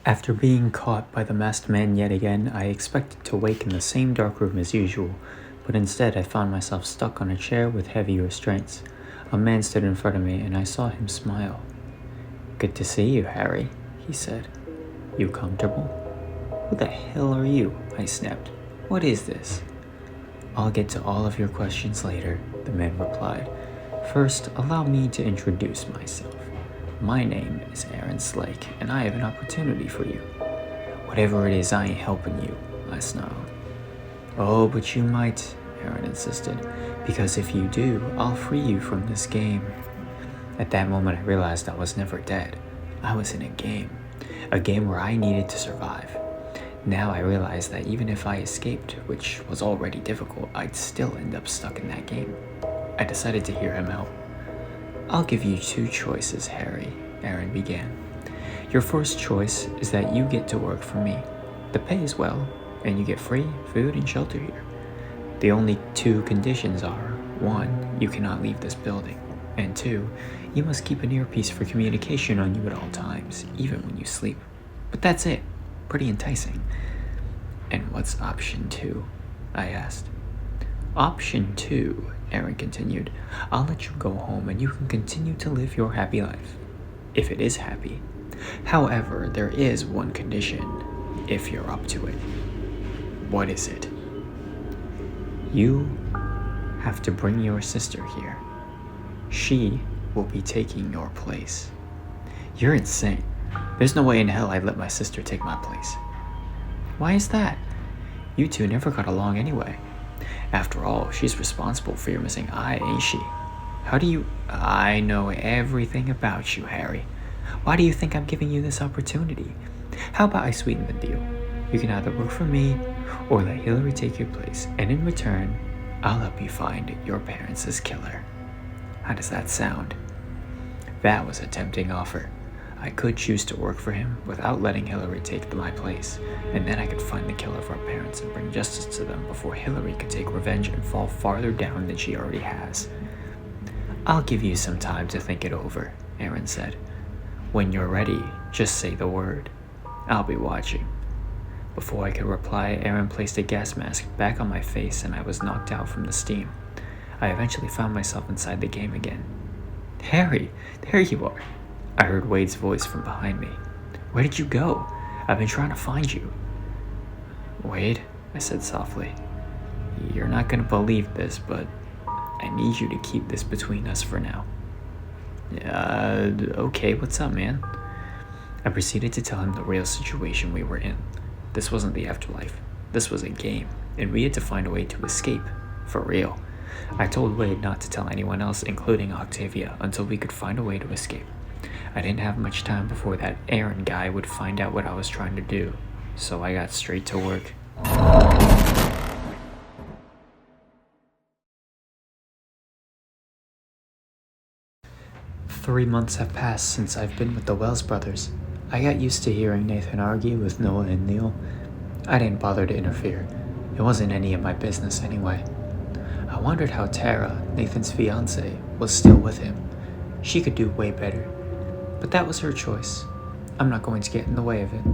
After being caught by the masked man yet again, I expected to wake in the same dark room as usual, but instead I found myself stuck on a chair with heavy restraints. A man stood in front of me and I saw him smile. "Good to see you, Harry," he said. "You comfortable?" "Who the hell are you?" I snapped. "What is this?" "I'll get to all of your questions later," the man replied. "First, allow me to introduce myself. My name is Aaron Slake, and I have an opportunity for you." "Whatever it is, I ain't helping you," I snarled. "Oh, but you might," Aaron insisted, "because if you do, I'll free you from this game." At that moment, I realized I was never dead. I was in a game where I needed to survive. Now I realized that even if I escaped, which was already difficult, I'd still end up stuck in that game. I decided to hear him out. "I'll give you two choices, Harry," Aaron began. "Your first choice is that you get to work for me. The pay is well, and you get free food and shelter here. The only two conditions are, 1, you cannot leave this building, and 2, you must keep an earpiece for communication on you at all times, even when you sleep. But that's it. Pretty enticing." "And what's option 2? I asked. "Option 2, Aaron continued, "I'll let you go home and you can continue to live your happy life. If it is happy. However, there is one condition, if you're up to it." "What is it?" "You have to bring your sister here. She will be taking your place." "You're insane. There's no way in hell I'd let my sister take my place." "Why is that? You two never got along anyway. After all, she's responsible for your missing eye, ain't she? How do you—" "I know everything about you, Harry. Why do you think I'm giving you this opportunity? How about I sweeten the deal? You can either work for me or let Hillary take your place, and in return, I'll help you find your parents' killer. How does that sound?" That was a tempting offer. I could choose to work for him without letting Hillary take my place, and then I could find the killer of our parents and bring justice to them before Hillary could take revenge and fall farther down than she already has. "I'll give you some time to think it over," Aaron said. "When you're ready, just say the word. I'll be watching." Before I could reply, Aaron placed a gas mask back on my face and I was knocked out from the steam. I eventually found myself inside the game again. "Harry, there you are," I heard Wade's voice from behind me. "Where did you go? I've been trying to find you." "Wade," I said softly, "you're not going to believe this, but I need you to keep this between us for now." Okay, what's up, man?" I proceeded to tell him the real situation we were in. This wasn't the afterlife. This was a game, and we had to find a way to escape. For real. I told Wade not to tell anyone else, including Octavia, until we could find a way to escape. I didn't have much time before that Aaron guy would find out what I was trying to do, so I got straight to work. "3 months have passed since I've been with the Wells brothers. I got used to hearing Nathan argue with Noah and Neil. I didn't bother to interfere. It wasn't any of my business anyway. I wondered how Tara, Nathan's fiancée, was still with him. She could do way better. But that was her choice. I'm not going to get in the way of it.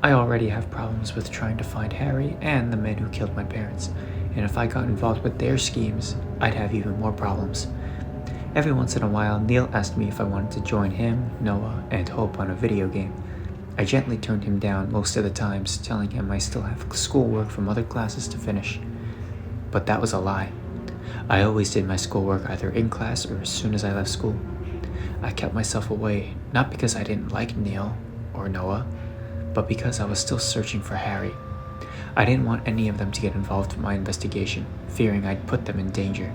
I already have problems with trying to find Harry and the men who killed my parents, and if I got involved with their schemes, I'd have even more problems. Every once in a while, Neil asked me if I wanted to join him, Noah, and Hope on a video game. I gently turned him down most of the times, telling him I still have schoolwork from other classes to finish. But that was a lie. I always did my schoolwork either in class or as soon as I left school. I kept myself away, not because I didn't like Neil or Noah, but because I was still searching for Harry. I didn't want any of them to get involved in my investigation, fearing I'd put them in danger.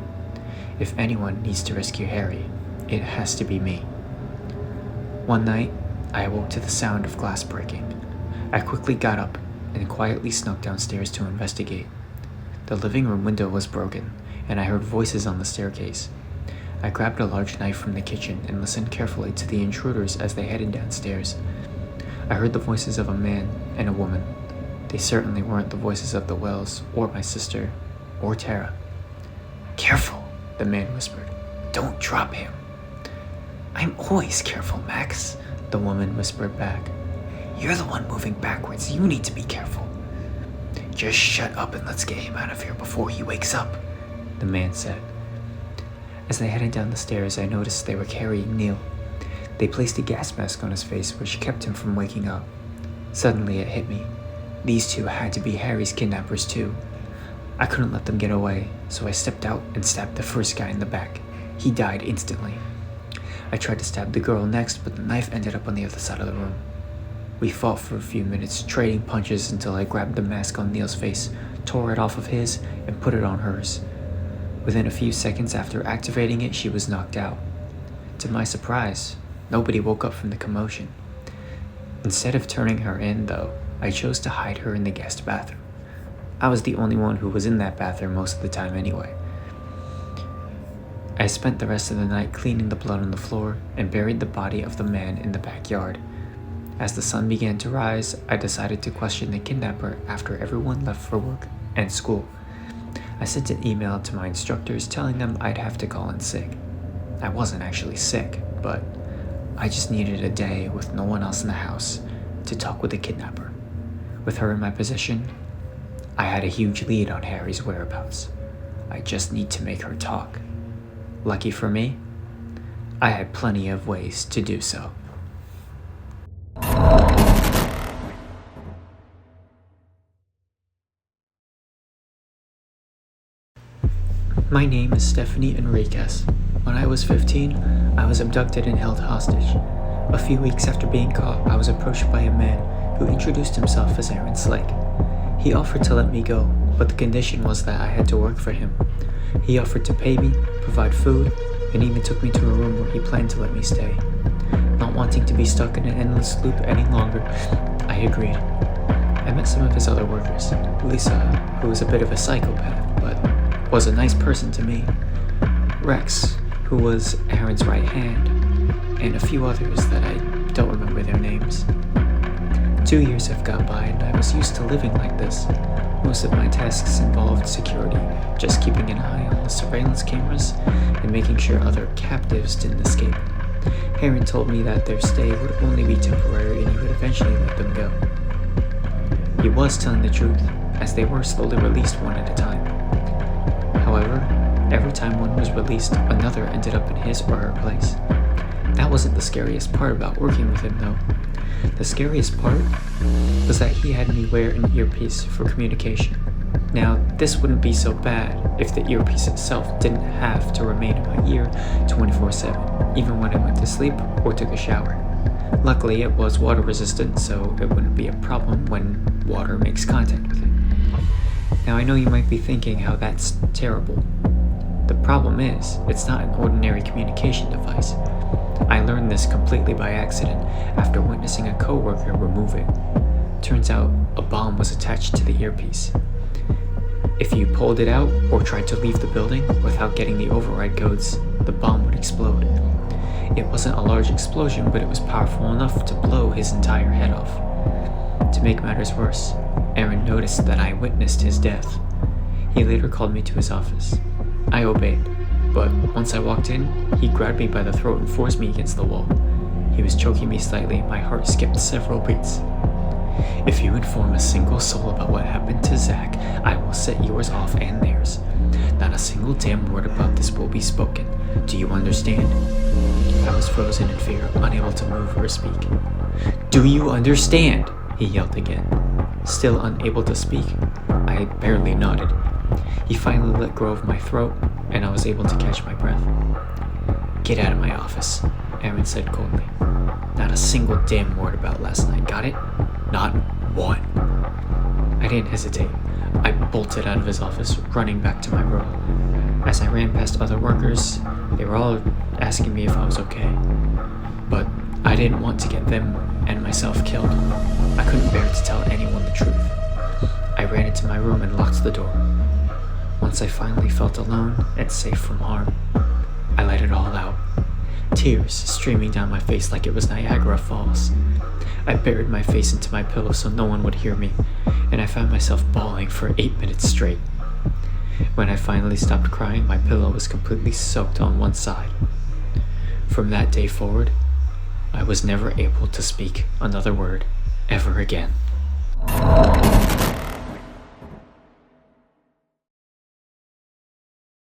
If anyone needs to rescue Harry, it has to be me. One night, I awoke to the sound of glass breaking. I quickly got up and quietly snuck downstairs to investigate. The living room window was broken, and I heard voices on the staircase. I grabbed a large knife from the kitchen and listened carefully to the intruders as they headed downstairs. I heard the voices of a man and a woman. They certainly weren't the voices of the Wells, or my sister, or Tara. "Careful," the man whispered. "Don't drop him." "I'm always careful, Max," the woman whispered back. You're the one moving backwards. You need to be careful. Just shut up and let's get him out of here before he wakes up, the man said. As they headed down the stairs, I noticed they were carrying Neil. They placed a gas mask on his face, which kept him from waking up. Suddenly it hit me. These two had to be Harry's kidnappers too. I couldn't let them get away, so I stepped out and stabbed the first guy in the back. He died instantly. I tried to stab the girl next, but the knife ended up on the other side of the room. We fought for a few minutes, trading punches until I grabbed the mask on Neil's face, tore it off of his, and put it on hers. Within a few seconds after activating it, she was knocked out. To my surprise, nobody woke up from the commotion. Instead of turning her in, though, I chose to hide her in the guest bathroom. I was the only one who was in that bathroom most of the time anyway. I spent the rest of the night cleaning the blood on the floor and buried the body of the man in the backyard. As the sun began to rise, I decided to question the kidnapper after everyone left for work and school. I sent an email to my instructors telling them I'd have to call in sick. I wasn't actually sick, but I just needed a day with no one else in the house to talk with the kidnapper. With her in my position, I had a huge lead on Harry's whereabouts. I just need to make her talk. Lucky for me, I had plenty of ways to do so. My name is Stephanie Enriquez. When I was 15, I was abducted and held hostage. A few weeks after being caught, I was approached by a man who introduced himself as Aaron Slake. He offered to let me go, but the condition was that I had to work for him. He offered to pay me, provide food, and even took me to a room where he planned to let me stay. Not wanting to be stuck in an endless loop any longer, I agreed. I met some of his other workers, Lisa, who was a bit of a psychopath, but was a nice person to me, Rex, who was Aaron's right hand, and a few others that I don't remember their names. 2 years have gone by and I was used to living like this. Most of my tasks involved security, just keeping an eye on the surveillance cameras and making sure other captives didn't escape. Aaron told me that their stay would only be temporary and he would eventually let them go. He was telling the truth, as they were slowly released one at a time. However, every time one was released, another ended up in his or her place. That wasn't the scariest part about working with him, though. The scariest part was that he had me wear an earpiece for communication. Now, this wouldn't be so bad if the earpiece itself didn't have to remain in my ear 24/7, even when I went to sleep or took a shower. Luckily, it was water resistant, so it wouldn't be a problem when water makes contact with it. Now, I know you might be thinking how that's terrible. The problem is, it's not an ordinary communication device. I learned this completely by accident after witnessing a coworker remove it. Turns out, a bomb was attached to the earpiece. If you pulled it out or tried to leave the building without getting the override codes, the bomb would explode. It wasn't a large explosion, but it was powerful enough to blow his entire head off. To make matters worse, Aaron noticed that I witnessed his death. He later called me to his office. I obeyed, but once I walked in, he grabbed me by the throat and forced me against the wall. He was choking me slightly and my heart skipped several beats. If you inform a single soul about what happened to Zach, I will set yours off and theirs. Not a single damn word about this will be spoken. Do you understand? I was frozen in fear, unable to move or speak. Do you understand? He yelled again. Still unable to speak, I barely nodded. He finally let go of my throat, and I was able to catch my breath. Get out of my office, Aaron said coldly. Not a single damn word about last night, got it? Not one. I didn't hesitate. I bolted out of his office, running back to my room. As I ran past other workers, they were all asking me if I was okay. But I didn't want to get them and myself killed. I couldn't bear to tell anyone the truth. I ran into my room and locked the door. Once I finally felt alone and safe from harm, I let it all out. Tears streaming down my face like it was Niagara Falls. I buried my face into my pillow so no one would hear me, and I found myself bawling for 8 minutes straight. When I finally stopped crying, my pillow was completely soaked on one side. From that day forward, I was never able to speak another word. ever again.